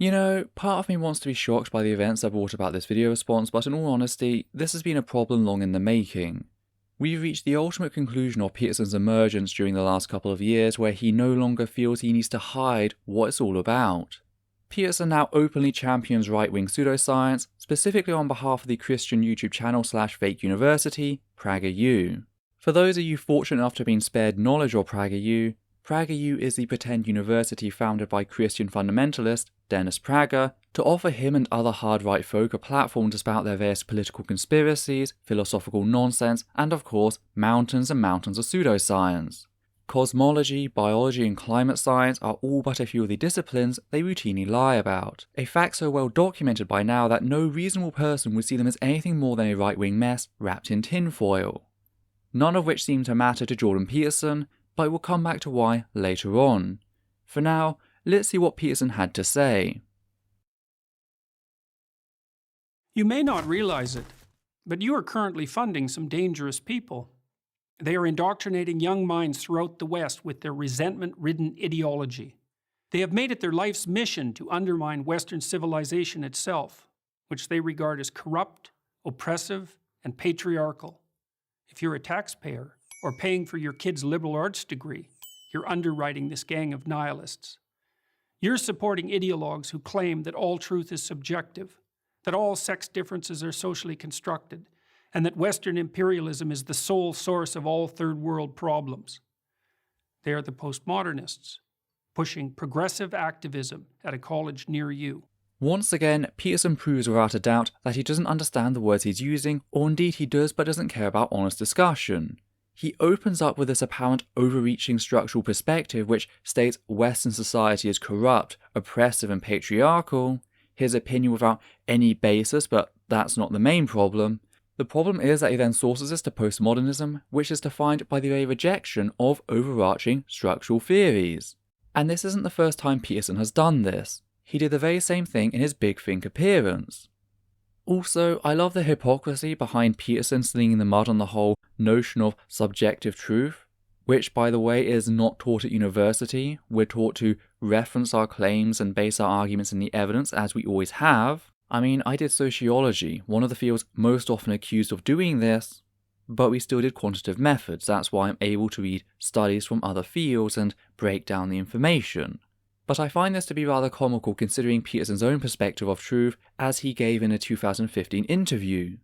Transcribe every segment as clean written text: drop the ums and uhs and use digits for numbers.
You know, part of me wants to be shocked by the events that brought about this video response, but in all honesty, this has been a problem long in the making. We've reached the ultimate conclusion of Peterson's emergence during the last couple of years, where he no longer feels he needs to hide what it's all about. Peterson now openly champions right-wing pseudoscience, specifically on behalf of the Christian YouTube channel /fake university, PragerU. For those of you fortunate enough to have been spared knowledge of PragerU, PragerU is the pretend university founded by Christian fundamentalist Dennis Prager to offer him and other hard-right folk a platform to spout their various political conspiracies, philosophical nonsense, and of course, mountains and mountains of pseudoscience. Cosmology, biology, and climate science are all but a few of the disciplines they routinely lie about, a fact so well documented by now that no reasonable person would see them as anything more than a right-wing mess wrapped in tinfoil. None of which seem to matter to Jordan Peterson, but we'll come back to why later on. For now, let's see what Peterson had to say. You may not realize it, but you are currently funding some dangerous people. They are indoctrinating young minds throughout the West with their resentment-ridden ideology. They have made it their life's mission to undermine Western civilization itself, which they regard as corrupt, oppressive, and patriarchal. If you're a taxpayer, or paying for your kid's liberal arts degree, you're underwriting this gang of nihilists. You're supporting ideologues who claim that all truth is subjective, that all sex differences are socially constructed, and that Western imperialism is the sole source of all third world problems. They are the postmodernists, pushing progressive activism at a college near you. Once again, Peterson proves without a doubt that he doesn't understand the words he's using, or indeed he does but doesn't care about honest discussion. He opens up with this apparent overreaching structural perspective which states Western society is corrupt, oppressive and patriarchal, his opinion without any basis, but that's not the main problem. The problem is that he then sources this to postmodernism, which is defined by the very rejection of overarching structural theories. And this isn't the first time Peterson has done this. He did the very same thing in his Big Think appearance. Also, I love the hypocrisy behind Peterson slinging the mud on the whole notion of subjective truth, which, by the way, is not taught at university. We're taught to reference our claims and base our arguments in the evidence, as we always have. I mean, I did sociology, one of the fields most often accused of doing this, but we still did quantitative methods. That's why I'm able to read studies from other fields and break down the information. But I find this to be rather comical considering Peterson's own perspective of truth, as he gave in a 2015 interview.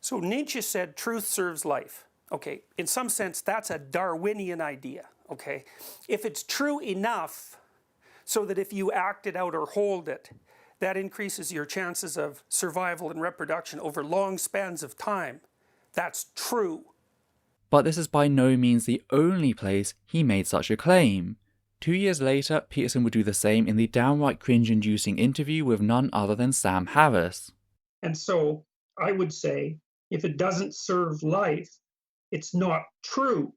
So Nietzsche said truth serves life. Okay, in some sense that's a Darwinian idea, okay? If it's true enough so that if you act it out or hold it, that increases your chances of survival and reproduction over long spans of time, that's true. But this is by no means the only place he made such a claim. 2 years later, Peterson would do the same in the downright cringe-inducing interview with none other than Sam Harris. And so I would say, if it doesn't serve life, it's not true.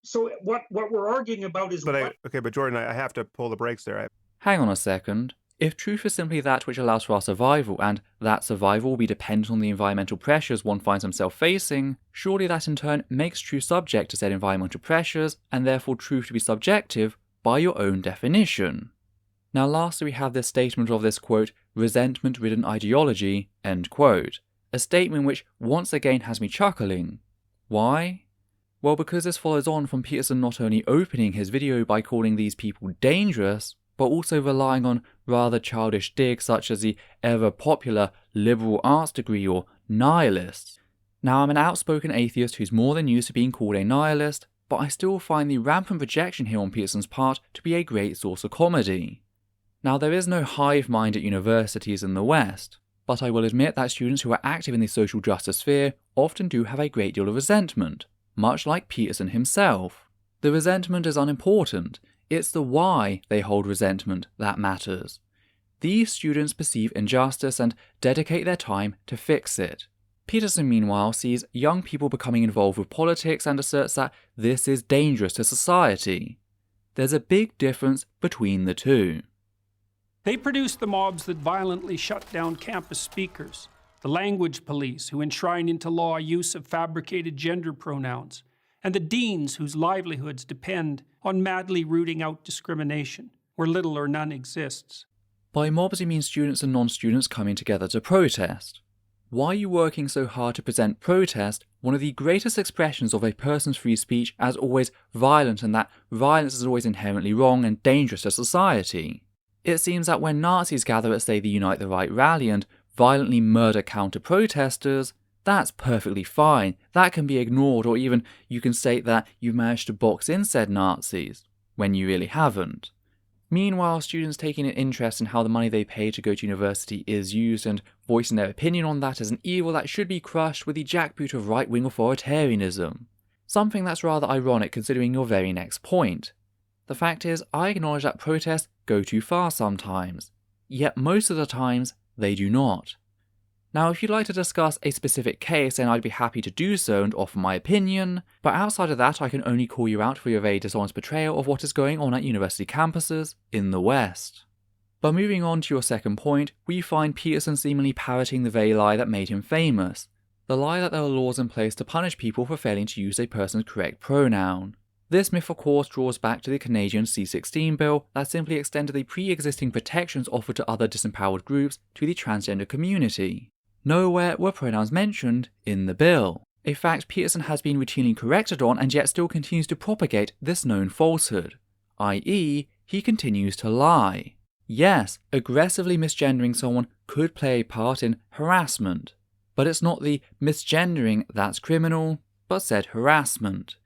So what we're arguing about is But Jordan, I have to pull the brakes there. Hang on a second. If truth is simply that which allows for our survival, and that survival will be dependent on the environmental pressures one finds himself facing, surely that in turn makes truth subject to said environmental pressures, and therefore truth to be subjective by your own definition. Now lastly we have this statement of this, quote, resentment-ridden ideology, end quote. A statement which once again has me chuckling. Why? Well, because this follows on from Peterson not only opening his video by calling these people dangerous, but also relying on rather childish digs such as the ever-popular liberal arts degree or nihilists. Now, I'm an outspoken atheist who's more than used to being called a nihilist, but I still find the rampant rejection here on Peterson's part to be a great source of comedy. Now, there is no hive mind at universities in the West, but I will admit that students who are active in the social justice sphere often do have a great deal of resentment, much like Peterson himself. The resentment is unimportant. It's the why they hold resentment that matters. These students perceive injustice and dedicate their time to fix it. Peterson, meanwhile, sees young people becoming involved with politics and asserts that this is dangerous to society. There's a big difference between the two. They produce the mobs that violently shut down campus speakers, the language police who enshrine into law use of fabricated gender pronouns, and the deans whose livelihoods depend on madly rooting out discrimination, where little or none exists. By mobs you mean students and non-students coming together to protest. Why are you working so hard to present protest, one of the greatest expressions of a person's free speech, as always violent, and that violence is always inherently wrong and dangerous to society? It seems that when Nazis gather at, say, the Unite the Right rally and violently murder counter-protesters, that's perfectly fine, that can be ignored, or even you can state that you've managed to box in said Nazis, when you really haven't. Meanwhile, students taking an interest in how the money they pay to go to university is used and voicing their opinion on that as an evil that should be crushed with the jackboot of right-wing authoritarianism. Something that's rather ironic considering your very next point. The fact is, I acknowledge that protests go too far sometimes, yet most of the times they do not. Now, if you'd like to discuss a specific case, then I'd be happy to do so and offer my opinion, but outside of that I can only call you out for your very dishonest portrayal of what is going on at university campuses in the West. But moving on to your second point, we find Peterson seemingly parroting the very lie that made him famous, the lie that there are laws in place to punish people for failing to use a person's correct pronoun. This myth of course draws back to the Canadian C-16 bill that simply extended the pre-existing protections offered to other disempowered groups to the transgender community. Nowhere were pronouns mentioned in the bill, a fact Peterson has been routinely corrected on and yet still continues to propagate this known falsehood, i.e., he continues to lie. Yes, aggressively misgendering someone could play a part in harassment, but it's not the misgendering that's criminal, but said harassment.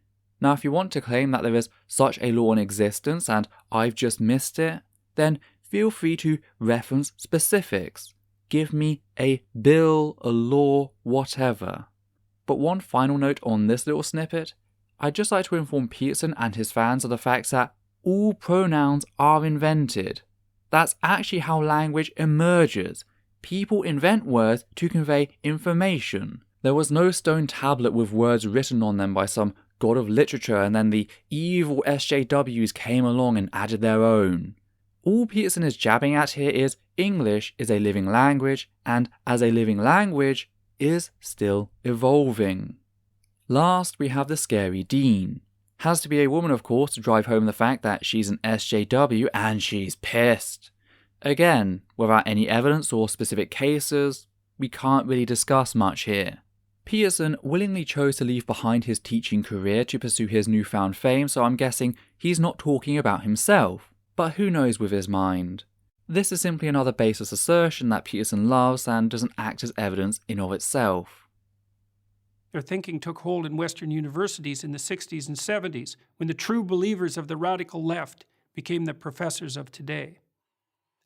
Now, if you want to claim that there is such a law in existence and I've just missed it, then feel free to reference specifics. Give me a bill, a law, whatever. But one final note on this little snippet, I'd just like to inform Peterson and his fans of the fact that all pronouns are invented. That's actually how language emerges. People invent words to convey information. There was no stone tablet with words written on them by some god of literature and then the evil SJWs came along and added their own. All Peterson is jabbing at here is English is a living language, and as a living language, is still evolving. Last, we have the scary dean. Has to be a woman, of course, to drive home the fact that she's an SJW and she's pissed. Again, without any evidence or specific cases, we can't really discuss much here. Peterson willingly chose to leave behind his teaching career to pursue his newfound fame, so I'm guessing he's not talking about himself. But who knows with his mind? This is simply another baseless assertion that Peterson loves and doesn't act as evidence in of itself. Their thinking took hold in Western universities in the 60s and 70s, when the true believers of the radical left became the professors of today.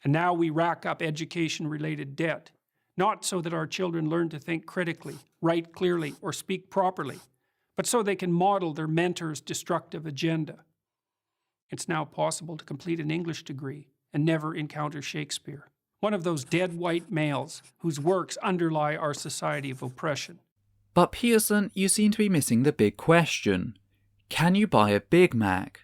And now we rack up education-related debt, not so that our children learn to think critically, write clearly, or speak properly, but so they can model their mentor's destructive agenda. It's now possible to complete an English degree and never encounter Shakespeare, one of those dead white males whose works underlie our society of oppression. But Peterson, you seem to be missing the big question. Can you buy a Big Mac?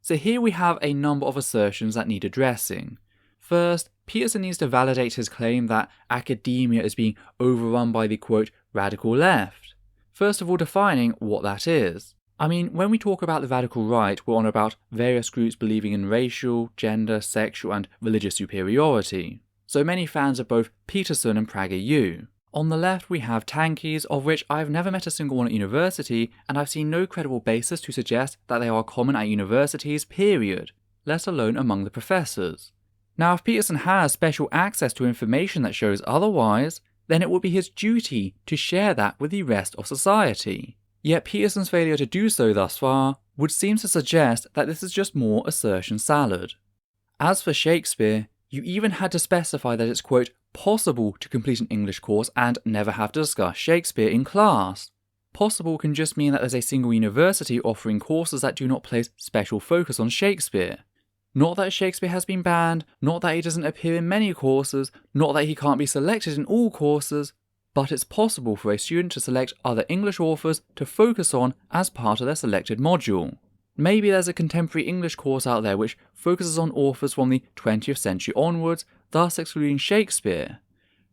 So here we have a number of assertions that need addressing. First, Peterson needs to validate his claim that academia is being overrun by the quote, radical left. First of all, defining what that is. I mean, when we talk about the radical right, we're on about various groups believing in racial, gender, sexual, and religious superiority. So many fans of both Peterson and PragerU. On the left, we have tankies, of which I've never met a single one at university, and I've seen no credible basis to suggest that they are common at universities, period, let alone among the professors. Now, if Peterson has special access to information that shows otherwise, then it would be his duty to share that with the rest of society. Yet Peterson's failure to do so thus far would seem to suggest that this is just more assertion salad. As for Shakespeare, you even had to specify that it's quote, possible to complete an English course and never have to discuss Shakespeare in class. Possible can just mean that there's a single university offering courses that do not place special focus on Shakespeare. Not that Shakespeare has been banned, not that he doesn't appear in many courses, not that he can't be selected in all courses, but it's possible for a student to select other English authors to focus on as part of their selected module. Maybe there's a contemporary English course out there which focuses on authors from the 20th century onwards, thus excluding Shakespeare.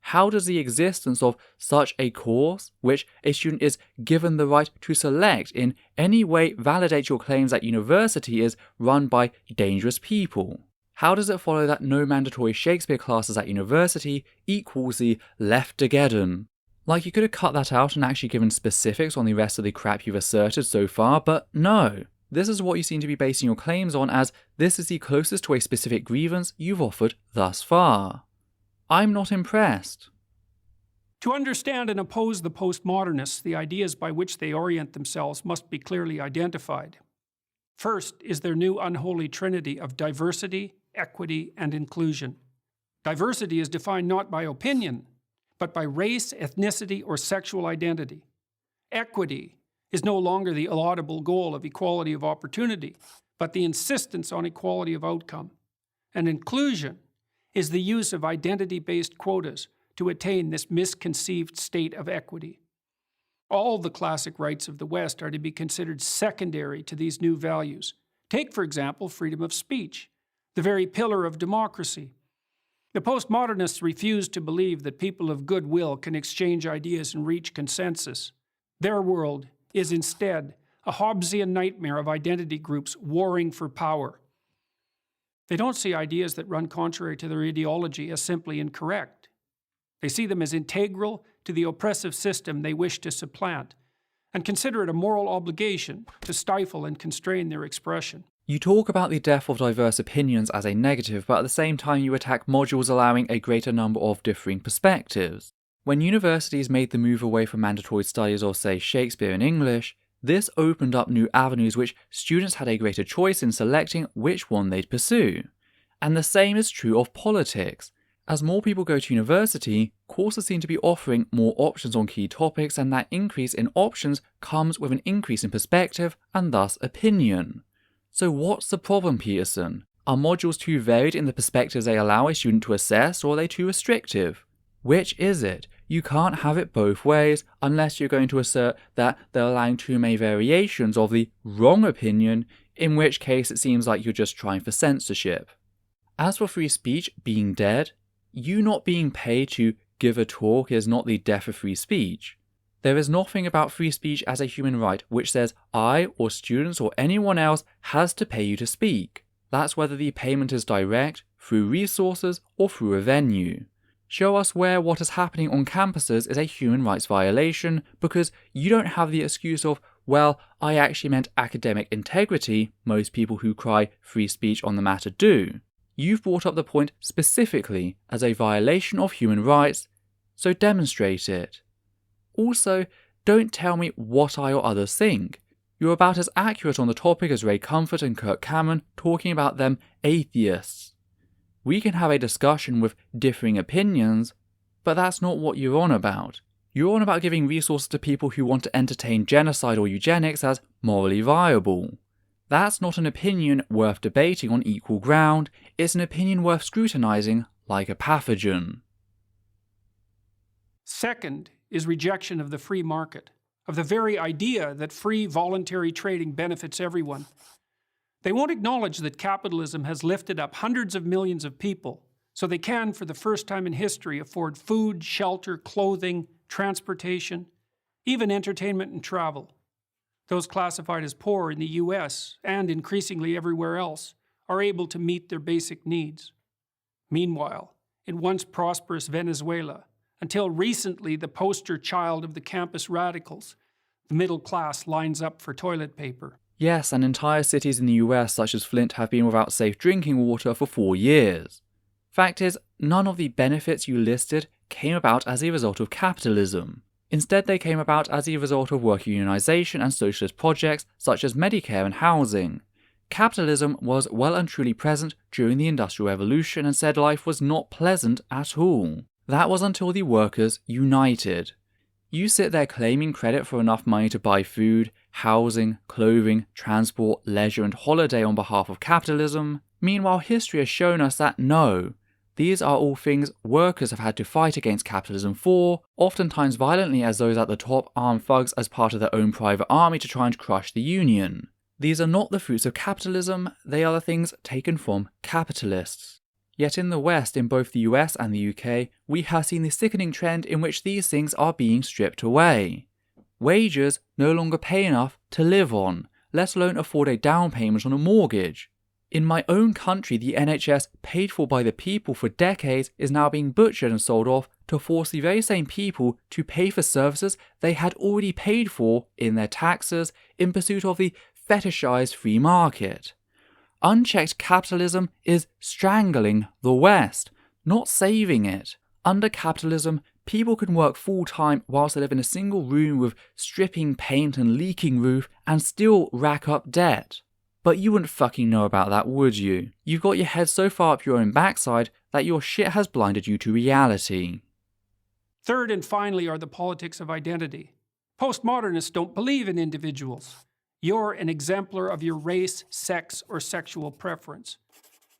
How does the existence of such a course, which a student is given the right to select, in any way validate your claims that university is run by dangerous people? how does it follow that no mandatory Shakespeare classes at university equals the leftageddon? Like, you could have cut that out and actually given specifics on the rest of the crap you've asserted so far, but no. This is what you seem to be basing your claims on, as this is the closest to a specific grievance you've offered thus far. I'm not impressed. To understand and oppose the postmodernists, the ideas by which they orient themselves must be clearly identified. First is their new unholy trinity of diversity, equity, and inclusion. Diversity is defined not by opinion, but by race, ethnicity, or sexual identity. Equity is no longer the laudable goal of equality of opportunity, but the insistence on equality of outcome. And inclusion is the use of identity-based quotas to attain this misconceived state of equity. All the classic rights of the West are to be considered secondary to these new values. Take, for example, freedom of speech, the very pillar of democracy. The postmodernists refuse to believe that people of goodwill can exchange ideas and reach consensus. Their world is instead a Hobbesian nightmare of identity groups warring for power. They don't see ideas that run contrary to their ideology as simply incorrect. They see them as integral to the oppressive system they wish to supplant, and consider it a moral obligation to stifle and constrain their expression. You talk about the death of diverse opinions as a negative, but at the same time you attack modules allowing a greater number of differing perspectives. When universities made the move away from mandatory studies of, say, Shakespeare in English, this opened up new avenues which students had a greater choice in selecting which one they'd pursue. And the same is true of politics. As more people go to university, courses seem to be offering more options on key topics, and that increase in options comes with an increase in perspective and thus opinion. So what's the problem, Peterson? Are modules too varied in the perspectives they allow a student to assess, or are they too restrictive? Which is it? You can't have it both ways unless you're going to assert that they're allowing too many variations of the wrong opinion, in which case it seems like you're just trying for censorship. As for free speech being dead, you not being paid to give a talk is not the death of free speech. There is nothing about free speech as a human right which says I or students or anyone else has to pay you to speak. That's whether the payment is direct, through resources, or through a venue. Show us where what is happening on campuses is a human rights violation, because you don't have the excuse of, well, I actually meant academic integrity. Most people who cry free speech on the matter do. You've brought up the point specifically as a violation of human rights, so demonstrate it. Also, don't tell me what I or others think. You're about as accurate on the topic as Ray Comfort and Kirk Cameron talking about them atheists. We can have a discussion with differing opinions, but that's not what you're on about. You're on about giving resources to people who want to entertain genocide or eugenics as morally viable. That's not an opinion worth debating on equal ground, it's an opinion worth scrutinizing like a pathogen. Second is rejection of the free market, of the very idea that free voluntary trading benefits everyone. They won't acknowledge that capitalism has lifted up hundreds of millions of people, so they can, for the first time in history, afford food, shelter, clothing, transportation, even entertainment and travel. Those classified as poor in the US, and increasingly everywhere else, are able to meet their basic needs. Meanwhile, in once prosperous Venezuela, until recently the poster child of the campus radicals, the middle class lines up for toilet paper. Yes, and entire cities in the US such as Flint have been without safe drinking water for 4 years. Fact is, none of the benefits you listed came about as a result of capitalism. Instead, they came about as a result of worker unionization and socialist projects such as Medicare and housing. Capitalism was well and truly present during the Industrial Revolution, and said life was not pleasant at all. That was until the workers united. You sit there claiming credit for enough money to buy food, housing, clothing, transport, leisure and holiday on behalf of capitalism. Meanwhile, history has shown us that no, these are all things workers have had to fight against capitalism for, oftentimes violently as those at the top arm thugs as part of their own private army to try and crush the union. These are not the fruits of capitalism, they are the things taken from capitalists. Yet in the West, in both the US and the UK, we have seen the sickening trend in which these things are being stripped away. Wages no longer pay enough to live on, let alone afford a down payment on a mortgage. In my own country, the NHS, paid for by the people for decades, is now being butchered and sold off to force the very same people to pay for services they had already paid for in their taxes in pursuit of the fetishized free market. Unchecked capitalism is strangling the West, not saving it. Under capitalism, people can work full-time whilst they live in a single room with stripping paint and leaking roof and still rack up debt. But you wouldn't fucking know about that, would you? You've got your head so far up your own backside that your shit has blinded you to reality. Third and finally are the politics of identity. Postmodernists don't believe in individuals. You're an exemplar of your race, sex, or sexual preference.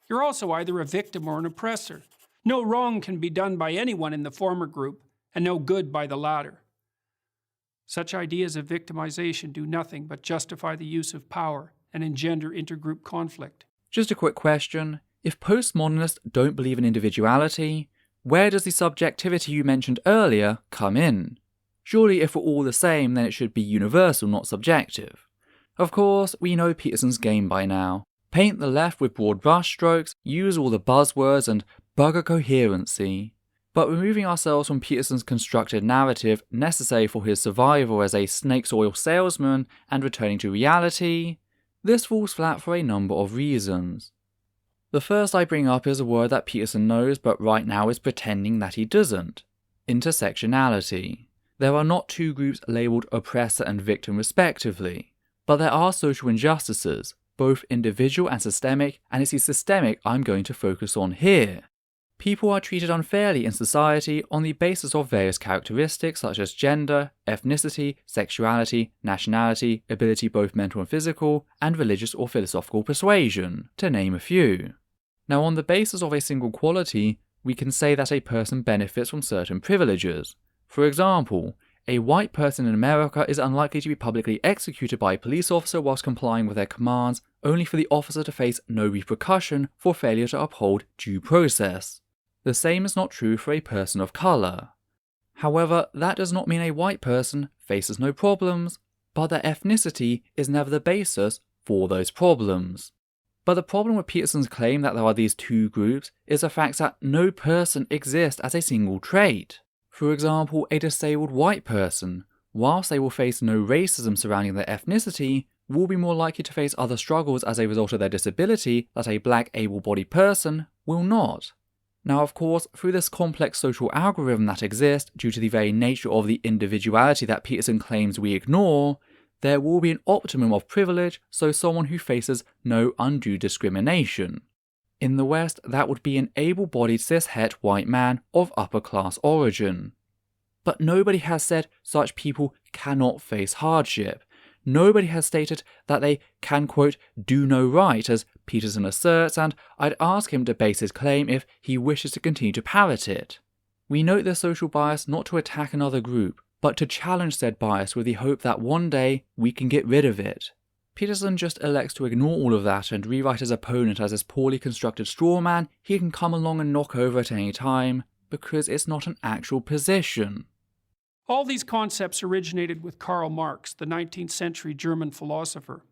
You're also either a victim or an oppressor. No wrong can be done by anyone in the former group, and no good by the latter. Such ideas of victimization do nothing but justify the use of power and engender intergroup conflict. Just a quick question. If postmodernists don't believe in individuality, where does the subjectivity you mentioned earlier come in? Surely if we're all the same, then it should be universal, not subjective. Of course, we know Peterson's game by now. Paint the left with broad brushstrokes, use all the buzzwords and bugger coherency. But removing ourselves from Peterson's constructed narrative necessary for his survival as a snake's oil salesman and returning to reality, this falls flat for a number of reasons. The first I bring up is a word that Peterson knows but right now is pretending that he doesn't. Intersectionality. There are not two groups labelled oppressor and victim respectively, but there are social injustices, both individual and systemic, and it's the systemic I'm going to focus on here. People are treated unfairly in society on the basis of various characteristics such as gender, ethnicity, sexuality, nationality, ability both mental and physical, and religious or philosophical persuasion, to name a few. Now, on the basis of a single quality, we can say that a person benefits from certain privileges. For example, a white person in America is unlikely to be publicly executed by a police officer whilst complying with their commands, only for the officer to face no repercussion for failure to uphold due process. The same is not true for a person of colour. However, that does not mean a white person faces no problems, but their ethnicity is never the basis for those problems. But the problem with Peterson's claim that there are these two groups is the fact that no person exists as a single trait. For example, a disabled white person, whilst they will face no racism surrounding their ethnicity, will be more likely to face other struggles as a result of their disability that a black able-bodied person will not. Now, of course, through this complex social algorithm that exists due to the very nature of the individuality that Peterson claims we ignore, there will be an optimum of privilege, so someone who faces no undue discrimination. In the West, that would be an able-bodied cis-het white man of upper-class origin. But nobody has said such people cannot face hardship. Nobody has stated that they can, quote, do no right, as Peterson asserts, and I'd ask him to base his claim if he wishes to continue to parrot it. We note the social bias not to attack another group, but to challenge said bias with the hope that one day we can get rid of it. Peterson just elects to ignore all of that and rewrite his opponent as this poorly constructed straw man he can come along and knock over at any time, because it's not an actual position. All these concepts originated with Karl Marx, the 19th century German philosopher.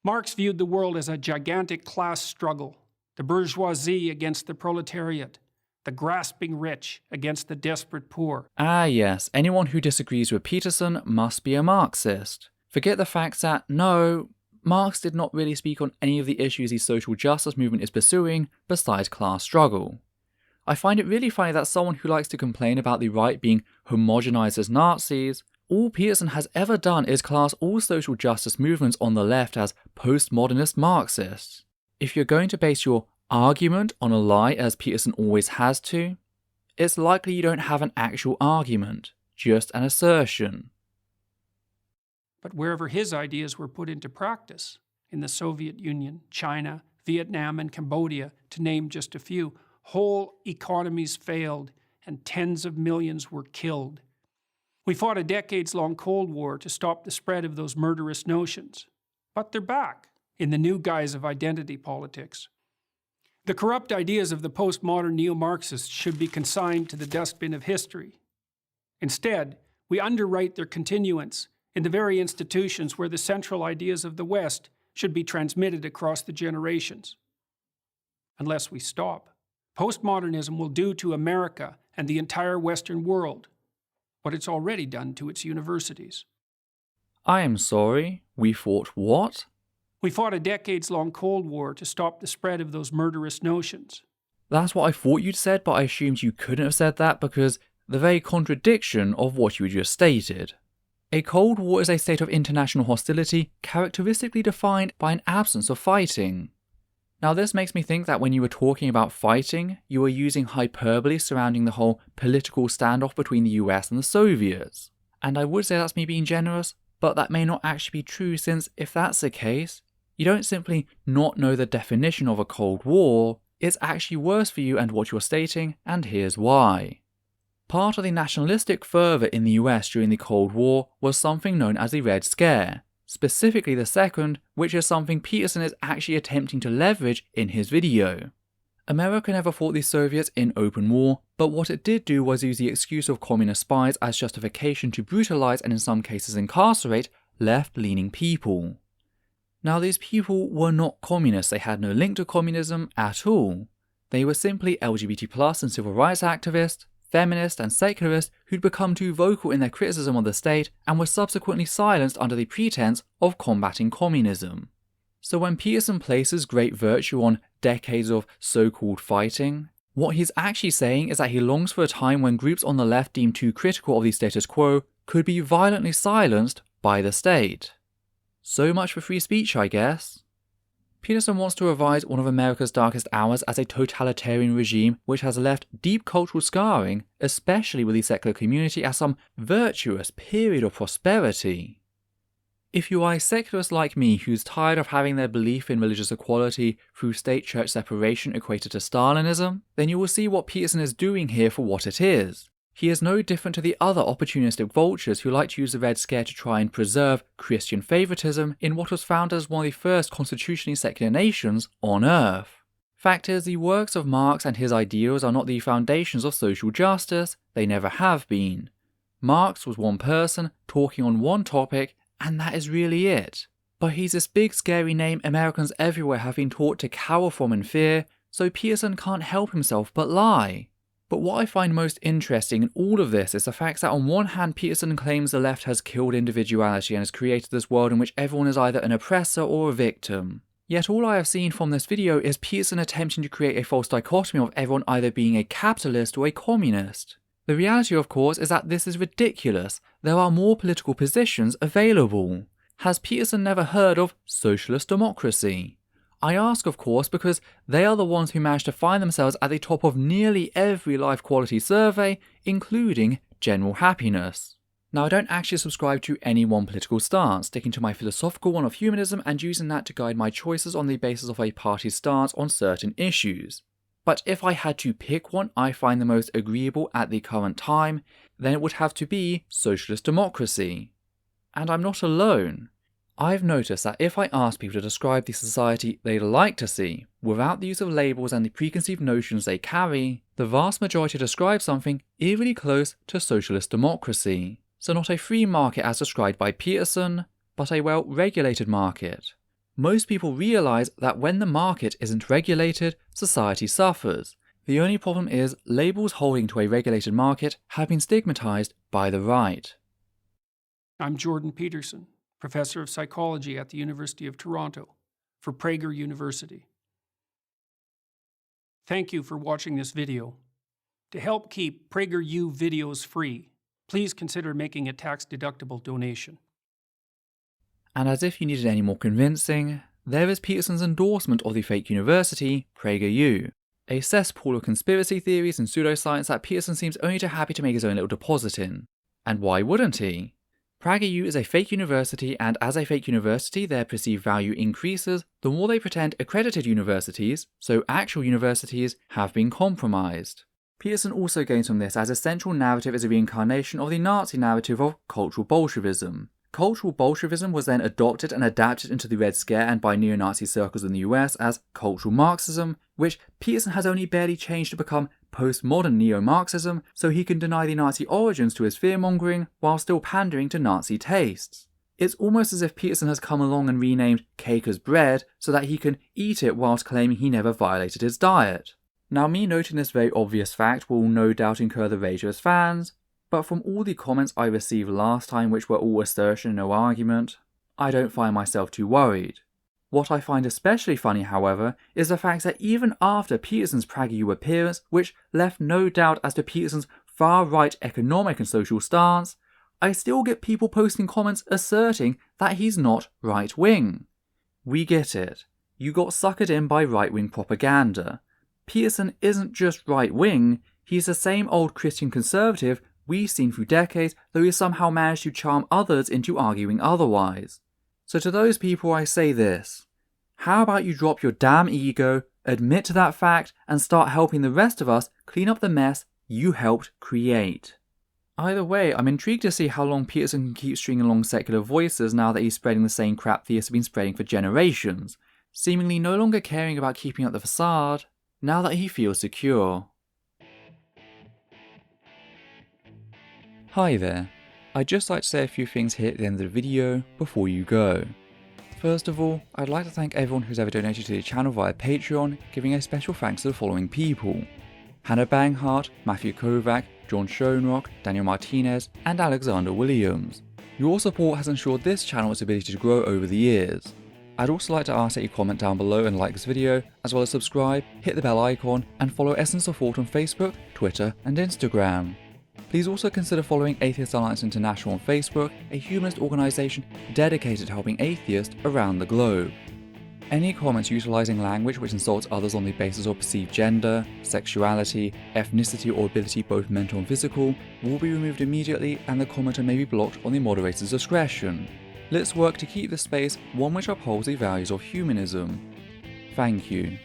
Marx viewed the world as a gigantic class struggle, the bourgeoisie against the proletariat, the grasping rich against the desperate poor. Ah yes, anyone who disagrees with Peterson must be a Marxist. Forget the fact that, no, Marx did not really speak on any of the issues the social justice movement is pursuing besides class struggle. I find it really funny that someone who likes to complain about the right being homogenized as Nazis, all Peterson has ever done is class all social justice movements on the left as postmodernist Marxists. If you're going to base your argument on a lie as Peterson always has to, it's likely you don't have an actual argument, just an assertion. But wherever his ideas were put into practice, in the Soviet Union, China, Vietnam, and Cambodia, to name just a few, whole economies failed and tens of millions were killed. We fought a decades-long Cold War to stop the spread of those murderous notions. But they're back, in the new guise of identity politics. The corrupt ideas of the postmodern neo-Marxists should be consigned to the dustbin of history. Instead, we underwrite their continuance in the very institutions where the central ideas of the West should be transmitted across the generations. unless we stop. Postmodernism will do to America and the entire Western world what it's already done to its universities. I am sorry, we fought what? We fought a decades-long Cold War to stop the spread of those murderous notions. That's what I thought you'd said, but I assumed you couldn't have said that because the very contradiction of what you just stated. A Cold War is a state of international hostility characteristically defined by an absence of fighting. Now this makes me think that when you were talking about fighting, you were using hyperbole surrounding the whole political standoff between the US and the Soviets. And I would say that's me being generous, but that may not actually be true, since if that's the case, you don't simply not know the definition of a Cold War, it's actually worse for you and what you're stating, and here's why. Part of the nationalistic fervour in the US during the Cold War was something known as the Red Scare, specifically the second, which is something Peterson is actually attempting to leverage in his video. America never fought the Soviets in open war, but what it did do was use the excuse of communist spies as justification to brutalize and in some cases incarcerate left-leaning people. Now these people were not communists, they had no link to communism at all. They were simply LGBT+ and civil rights activists, feminists and secularists who'd become too vocal in their criticism of the state and were subsequently silenced under the pretense of combating communism. So when Peterson places great virtue on decades of so-called fighting, what he's actually saying is that he longs for a time when groups on the left deemed too critical of the status quo could be violently silenced by the state. So much for free speech, I guess. Peterson wants to revise one of America's darkest hours as a totalitarian regime which has left deep cultural scarring, especially with the secular community, as some virtuous period of prosperity. If you are a secularist like me who's tired of having their belief in religious equality through state-church separation equated to Stalinism, then you will see what Peterson is doing here for what it is. He is no different to the other opportunistic vultures who like to use the Red Scare to try and preserve Christian favoritism in what was founded as one of the first constitutionally secular nations on Earth. Fact is, the works of Marx and his ideals are not the foundations of social justice, they never have been. Marx was one person talking on one topic, and that is really it. But he's this big scary name Americans everywhere have been taught to cower from in fear, so Peterson can't help himself but lie. But what I find most interesting in all of this is the fact that on one hand Peterson claims the left has killed individuality and has created this world in which everyone is either an oppressor or a victim. Yet all I have seen from this video is Peterson attempting to create a false dichotomy of everyone either being a capitalist or a communist. The reality, of course, is that this is ridiculous. There are more political positions available. Has Peterson never heard of socialist democracy? I ask, of course, because they are the ones who manage to find themselves at the top of nearly every life quality survey, including general happiness. Now, I don't actually subscribe to any one political stance, sticking to my philosophical one of humanism and using that to guide my choices on the basis of a party's stance on certain issues. But if I had to pick one I find the most agreeable at the current time, then it would have to be socialist democracy. And I'm not alone. I've noticed that if I ask people to describe the society they'd like to see, without the use of labels and the preconceived notions they carry, the vast majority describe something eerily close to socialist democracy. So not a free market as described by Peterson, but a well-regulated market. Most people realise that when the market isn't regulated, society suffers. The only problem is labels holding to a regulated market have been stigmatised by the right. I'm Jordan Peterson, Professor of Psychology at the University of Toronto for Prager University. Thank you for watching this video. To help keep PragerU videos free, please consider making a tax-deductible donation. And as if you needed any more convincing, there is Peterson's endorsement of the fake university, PragerU, a cesspool of conspiracy theories and pseudoscience that Peterson seems only too happy to make his own little deposit in. And why wouldn't he? PragerU is a fake university, and as a fake university their perceived value increases the more they pretend accredited universities, so actual universities, have been compromised. Peterson also gains from this as a central narrative is a reincarnation of the Nazi narrative of cultural Bolshevism. Cultural Bolshevism was then adopted and adapted into the Red Scare and by neo-Nazi circles in the US as cultural Marxism, which Peterson has only barely changed to become postmodern neo-Marxism, so he can deny the Nazi origins to his fear-mongering while still pandering to Nazi tastes. It's almost as if Peterson has come along and renamed cake as bread so that he can eat it whilst claiming he never violated his diet. Now, me noting this very obvious fact will no doubt incur the rage of his fans, but from all the comments I received last time, which were all assertion and no argument, I don't find myself too worried. What I find especially funny, however, is the fact that even after Peterson's PragerU appearance, which left no doubt as to Peterson's far-right economic and social stance, I still get people posting comments asserting that he's not right-wing. We get it. You got suckered in by right-wing propaganda. Peterson isn't just right-wing, he's the same old Christian conservative we've seen through decades, though he somehow managed to charm others into arguing otherwise. So to those people I say this: how about you drop your damn ego, admit to that fact, and start helping the rest of us clean up the mess you helped create? Either way, I'm intrigued to see how long Peterson can keep stringing along secular voices now that he's spreading the same crap theists have been spreading for generations, seemingly no longer caring about keeping up the facade, now that he feels secure. Hi there. I'd just like to say a few things here at the end of the video before you go. First of all, I'd like to thank everyone who's ever donated to the channel via Patreon, giving a special thanks to the following people: Hannah Banghart, Matthew Kovac, John Schoenrock, Daniel Martinez, and Alexander Williams. Your support has ensured this channel's ability to grow over the years. I'd also like to ask that you comment down below and like this video, as well as subscribe, hit the bell icon, and follow Essence of Thought on Facebook, Twitter, and Instagram. Please also consider following Atheist Alliance International on Facebook, a humanist organisation dedicated to helping atheists around the globe. Any comments utilising language which insults others on the basis of perceived gender, sexuality, ethnicity or ability both mental and physical will be removed immediately, and the commenter may be blocked on the moderator's discretion. Let's work to keep this space one which upholds the values of humanism. Thank you.